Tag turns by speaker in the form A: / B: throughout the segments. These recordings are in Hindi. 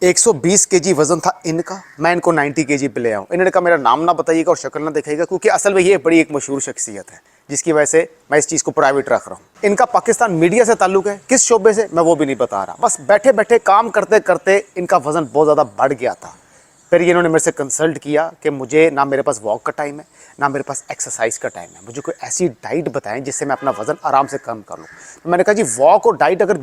A: 120 केजी वजन था इनका, मैं इनको 90 केजी पे ले आऊँ। इन्होंने कहा मेरा नाम ना बताइएगा और शक्ल ना दिखाइएगा, क्योंकि असल में ये बड़ी एक मशहूर शख्सियत है जिसकी वजह से मैं इस चीज़ को प्राइवेट रख रहा हूँ। इनका पाकिस्तान मीडिया से ताल्लुक है, किस शोबे से मैं वो भी नहीं बता रहा। बस बैठे बैठे काम करते करते इनका वज़न बहुत ज़्यादा बढ़ गया था। फिर ये इन्होंने मेरे से कंसल्ट किया कि मुझे ना मेरे पास वॉक का टाइम है ना मेरे पास एक्सरसाइज का टाइम है, मुझे कोई ऐसी डाइट बताएं जिससे मैं अपना वज़न आराम से कम कर लूँ। तो मैंने कहा जी वॉक और डाइट अगर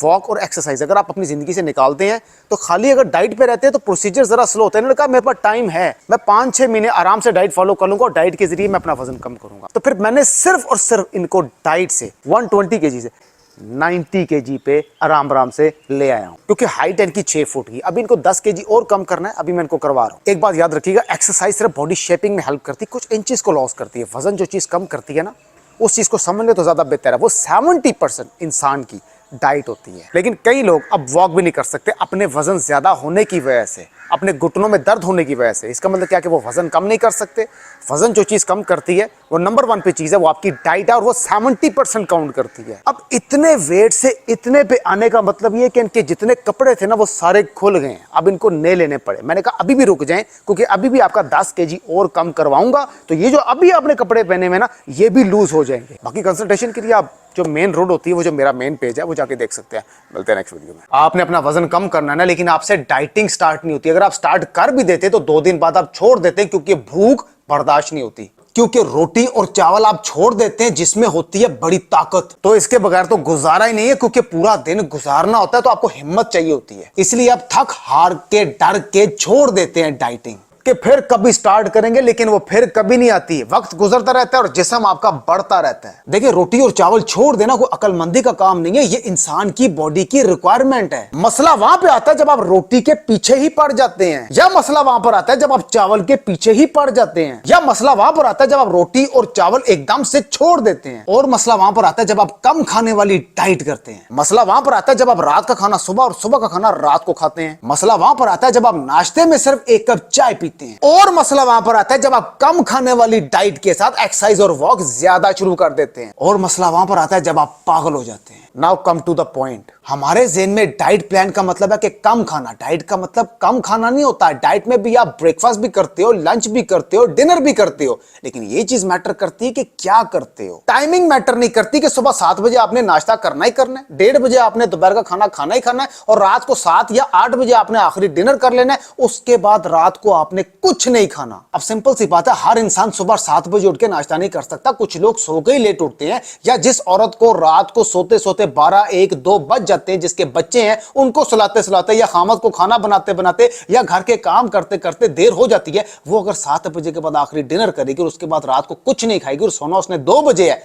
A: वॉक और एक्सरसाइज अगर आप अपनी ज़िंदगी से निकालते हैं तो खाली अगर डाइट पे रहते हैं तो प्रोसीजर ज़रा स्लो होता है। इन्होंने कहा मेरे पास टाइम है, मैं 5-6 महीने आराम से डाइट फॉलो कर लूँगा और डाइट के जरिए मैं अपना वज़न कम करूँगा। तो फिर मैंने सिर्फ और सिर्फ इनको डाइट से 120 केजी से 90 केजी पे आराम से ले आया हूँ, क्योंकि हाइट इनकी 6 फुट की। अभी इनको 10 केजी और कम करना है, अभी मैं इनको करवा रहा हूँ। एक बात याद रखिएगा, एक्सरसाइज सिर्फ बॉडी शेपिंग में हेल्प करती है, कुछ इंचेस को लॉस करती है। वजन जो चीज़ कम करती है ना, उस चीज़ को समझ ले तो ज़्यादा बेहतर है। वो 70% इंसान की डाइट होती है। लेकिन कई लोग अब वॉक भी नहीं कर सकते अपने वजन ज़्यादा होने की वजह से, अपने घुटनों में दर्द होने की वजह से। इसका मतलब क्या कि वो वज़न कम नहीं कर सकते। वज़न जो चीज़ कम करती है वो नंबर 1 पे चीज़ है, वो आपकी डाइट है, और वो 70% काउंट करती है। अब इतने वेट से इतने पे आने का मतलब ये कि इनके जितने कपड़े थे ना वो सारे खुल गए हैं, अब इनको नए लेने पड़े। मैंने कहा अभी भी रुक जाएं, क्योंकि अभी भी आपका 10 केजी और कम करवाऊंगा तो ये जो अभी आपने कपड़े पहने हुए ना ये भी लूज हो जाएंगे। बाकी कंसल्टेशन के लिए आप जो मेन रोड होती है, वो जो मेरा मेन पेज है, वो जाके देख सकते हैं। मिलते हैं नेक्स्ट वीडियो में। आपने अपना वजन कम करना है ना, लेकिन आपसे डाइटिंग स्टार्ट नहीं होती। अगर आप स्टार्ट कर भी देते तो 2 दिन बाद आप छोड़ देते, क्योंकि भूख बर्दाश्त नहीं होती। क्योंकि रोटी और चावल आप छोड़ देते हैं जिसमें होती है बड़ी ताकत। तो इसके बगैर तो गुजारा ही नहीं है, क्योंकि पूरा दिन गुजारना होता है तो आपको हिम्मत चाहिए होती है। इसलिए आप थक हार के डर के छोड़ देते हैं डाइटिंग कि फिर कभी स्टार्ट करेंगे, लेकिन वो फिर कभी नहीं आती। वक्त गुजरता रहता है और जिस्म आपका बढ़ता रहता है। देखिए, रोटी और चावल छोड़ देना कोई अक्लमंदी का काम नहीं है, ये इंसान की बॉडी की रिक्वायरमेंट है। मसला वहां पे आता है जब आप रोटी के पीछे ही पड़ जाते हैं, या मसला वहां पर आता है जब आप चावल के पीछे ही पड़ जाते हैं, या मसला वहां पर आता है जब आप रोटी और चावल एकदम से छोड़ देते हैं, और मसला वहां पर आता है जब आप कम खाने वाली डाइट करते हैं। मसला वहां पर आता है जब आप रात का खाना सुबह और सुबह का खाना रात को खाते हैं। मसला वहां पर आता है जब आप नाश्ते में सिर्फ 1 कप चाय पीते हैं। और मसला वहां पर आता है जब आप कम खाने वाली डाइट के साथ एक्सरसाइज और वॉक ज्यादा शुरू कर देते हैं। और मसला वहां पर आता है जब आप पागल हो जाते हैं। Now come to the point. हमारे ज़हन में डाइट प्लान का मतलब है कि कम खाना। डाइट का मतलब कम खाना नहीं होता है। डाइट में भी आप ब्रेकफास्ट भी करते हो, लंच भी करते हो, डिनर भी करते हो, लेकिन ये चीज मैटर करती है कि क्या करते हो। टाइमिंग मैटर नहीं करती कि सुबह 7 बजे आपने नाश्ता करना ही करना है, 1:30 बजे आपने दोपहर का खाना खाना ही खाना है, और रात को 7 या 8 बजे आपने आखिरी डिनर कर लेना है। उसके बाद रात को आपने कुछ नहीं खाना। अब सिंपल सी बात है, हर इंसान सुबह 7 बजे उठ के नाश्ता नहीं कर सकता। कुछ लोग सो के ही लेट उठते हैं, या जिस औरत को रात को सोते सोते 12, 1, 2 बज जाते हैं, जिसके बच्चे हैं उनको सुलाते सुलाते, या खामद को खाना बनाते बनाते, या घर के काम करते करते देर हो जाती है, वो अगर 7 बजे के बाद आखिरी डिनर करेगी और उसके बाद रात को कुछ नहीं खाएगी और सोना उसने 2 बजे है,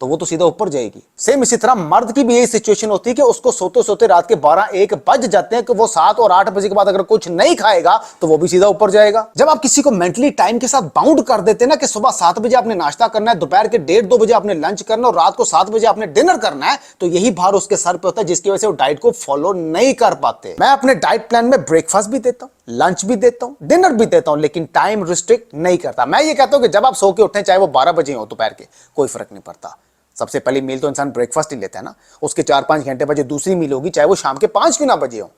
A: तो वो तो सीधा ऊपर जाएगी। सेम इसी तरह मर्द की भी यही सिचुएशन होती है कि उसको सोते सोते रात के 12, 1 बज जाते हैं, कि वो 7 और 8 बजे के बाद अगर कुछ नहीं खाएगा तो वो भी सीधा ऊपर जाएगा। जब आप किसी को मेंटली टाइम के साथ बाउंड कर देते हैं ना, कि सुबह 7 बजे आपने नाश्ता करना है, दोपहर के 1:30, 2 बजे आपने लंच करना और रात को 7 बजे आपने डिनर करना है, तो यही भार उसके सर पे होता है, जिसकी वजह से वो डाइट को फॉलो नहीं कर पाते। मैं अपने डाइट प्लान में ब्रेकफास्ट भी देता हूँ, लंच भी देता हूँ, डिनर भी देता हूँ, लेकिन टाइम रिस्ट्रिक्ट नहीं करता। मैं ये कहता हूँ कि जब आप सो के उठे, चाहे वो 12 बजे हो दोपहर के, कोई फर्क नहीं पड़ता। सबसे पहली मील तो इंसान ब्रेकफास्ट ही लेता है ना, उसके 4-5 घंटे बाद जो दूसरी मील होगी, चाहे वो शाम के 5 क्यों ना बजे हो,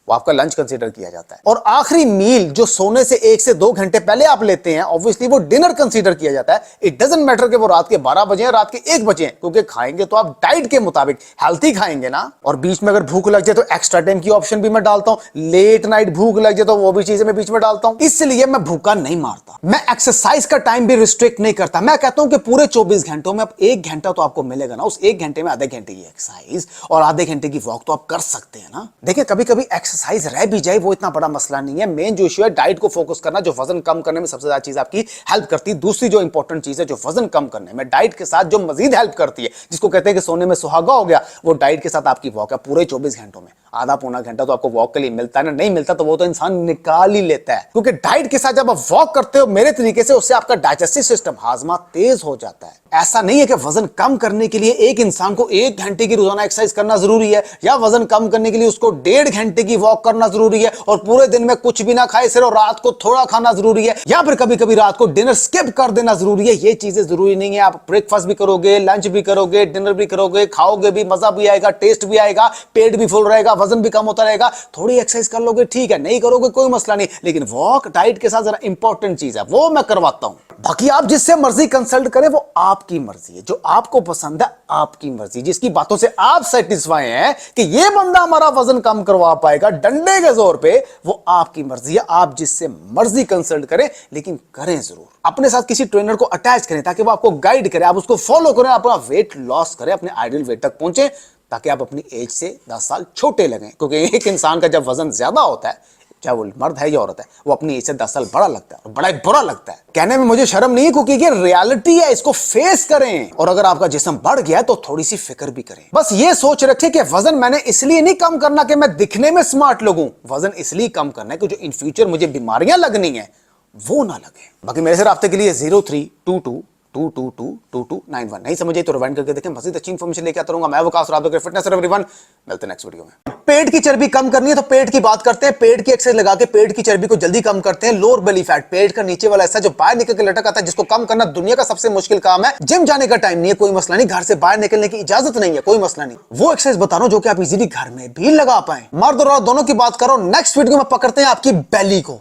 A: वो आपका लंच कंसीडर किया जाता है। और आखिरी मील जो सोने से 1 से 2 घंटे पहले आप लेते हैं, ऑब्वियसली वो डिनर कंसीडर किया जाता है। इट डजंट मैटर कि वो रात के 12 बजे हैं, रात के 1 बजे हैं, क्योंकि खाएंगे तो आप डाइट के मुताबिक हेल्थी खाएंगे ना। और बीच में अगर भूख लग जाए तो एक्स्ट्रा टाइम की ऑप्शन भी मैं डालता हूं। लेट नाइट भूख लग जाए तो वो भी चीजें मैं बीच में डालता हूं। इसलिए मैं भूखा नहीं मारता। मैं एक्सरसाइज का टाइम भी रिस्ट्रिक्ट नहीं करता। मैं कहता हूं कि पूरे 24 घंटों में अब 1 घंटा तो आपको मिलेगा ना, उस 1 घंटे में आधे घंटे की एक्सरसाइज और आधे घंटे की वॉक तो आप कर सकते हैं ना। देखिए, कभी कभी एक्सरसाइज रह भी जाए, वो इतना बड़ा मसला नहीं है। मेन जो इशू है डाइट को फोकस करना, जो वजन कम करने में सबसे ज्यादा चीज आपकी हेल्प करती है। दूसरी जो इंपॉर्टेंट चीज है जो वजन कम करने में डाइट के साथ जो मजीद हेल्प करती है, जिसको कहते हैं कि सोने में सुहागा हो गया, वो डाइट के साथ आपकी वॉक है। पूरे 24 घंटों में आधा पौना घंटा तो आपको वॉक के लिए मिलता है ना, नहीं मिलता तो वो तो इंसान निकाल ही लेता है। क्योंकि डाइट के साथ जब आप वॉक करते हो मेरे तरीके से, उससे आपका डाइजेस्टिव सिस्टम, हाजमा तेज हो जाता है। ऐसा नहीं है कि वजन कम करने के लिए एक इंसान को 1 घंटे की रोजाना एक्सरसाइज करना जरूरी है, या वजन कम करने के लिए उसको 1.5 घंटे की वॉक करना जरूरी है, और पूरे दिन में कुछ भी ना खाए, सिर्फ रात को थोड़ा खाना जरूरी है, या फिर कभी कभी रात को डिनर स्किप कर देना जरूरी है। ये चीजें जरूरी नहीं है। आप ब्रेकफास्ट भी करोगे, लंच भी करोगे, डिनर भी करोगे, खाओगे भी, मजा भी आएगा, टेस्ट भी आएगा, पेट भी फुल रहेगा, वजन भी कम होता रहेगा। थोड़ी एक्सरसाइज कर लोगे ठीक है, नहीं करोगे कोई मसला नहीं, लेकिन वॉक डाइट के साथ जरा इंपॉर्टेंट चीज है, वो मैं करवाता हूं। बाकी आप जिससे मर्जी कंसल्ट करें, वो आपकी मर्जी है, जो आपको पसंद है आपकी मर्जी, जिसकी बातों से आप सेटिस्फाई हैं कि ये बंदा हमारा वजन कम करवा पाएगा डंडे के जोर पे, वो आपकी मर्जी है। आप जिससे मर्जी कंसल्ट करें, लेकिन करें जरूर। अपने साथ किसी ट्रेनर को अटैच करें ताकि वो आपको गाइड करे, आप उसको फॉलो करें, अपना वेट लॉस करें, अपने आइडियल वेट तक पहुंचे, ताकि आप अपनी एज से 10 साल छोटे लगें। क्योंकि एक इंसान का जब वजन ज्यादा होता है, चाहे वो मर्द है या औरत है, वो अपनी एज से 10 साल बड़ा लगता है, और बड़ा ही बुरा लगता है। कहने में मुझे शर्म नहीं है, क्योंकि ये रियलिटी है, इसको फेस करें। और अगर आपका जिस्म बढ़ गया है तो थोड़ी सी फिक्र भी करें। बस ये सोच रखें कि वजन मैंने इसलिए नहीं कम करना कि मैं दिखने में स्मार्ट लगूं, वजन इसलिए कम करना है कि जो इन फ्यूचर मुझे बीमारियां लगनी है वो ना लगे। बाकी मेरे से राब्ते के लिए 0322222291 नहीं समझे तो रिवाइंड करके देखें। मजीद अच्छी इंफॉर्मेशन लेके आता रहूंगा मैं, वकास राब फिटनेस एवरीवन। मिलते हैं नेक्स्ट वीडियो में। पेट की चर्बी कम करनी है तो पेट की बात करते हैं। पेट की एक्सरसाइज लगा के पेट की चर्बी को जल्दी कम करते हैं। लोअर बेली फैट, पेट का नीचे वाला हिस्सा जो बाहर निकल के लटक आता है, जिसको कम करना दुनिया का सबसे मुश्किल काम है। जिम जाने का टाइम नहीं है, कोई मसला नहीं, घर से बाहर निकलने की इजाजत नहीं है, कोई मसला नहीं। वो एक्सरसाइज बता रहा हूं जो कि आप इजीली घर में भी लगा पाए। मर्द और औरत दोनों की बात करो। नेक्स्ट वीडियो में पकड़ते हैं आपकी बेली को।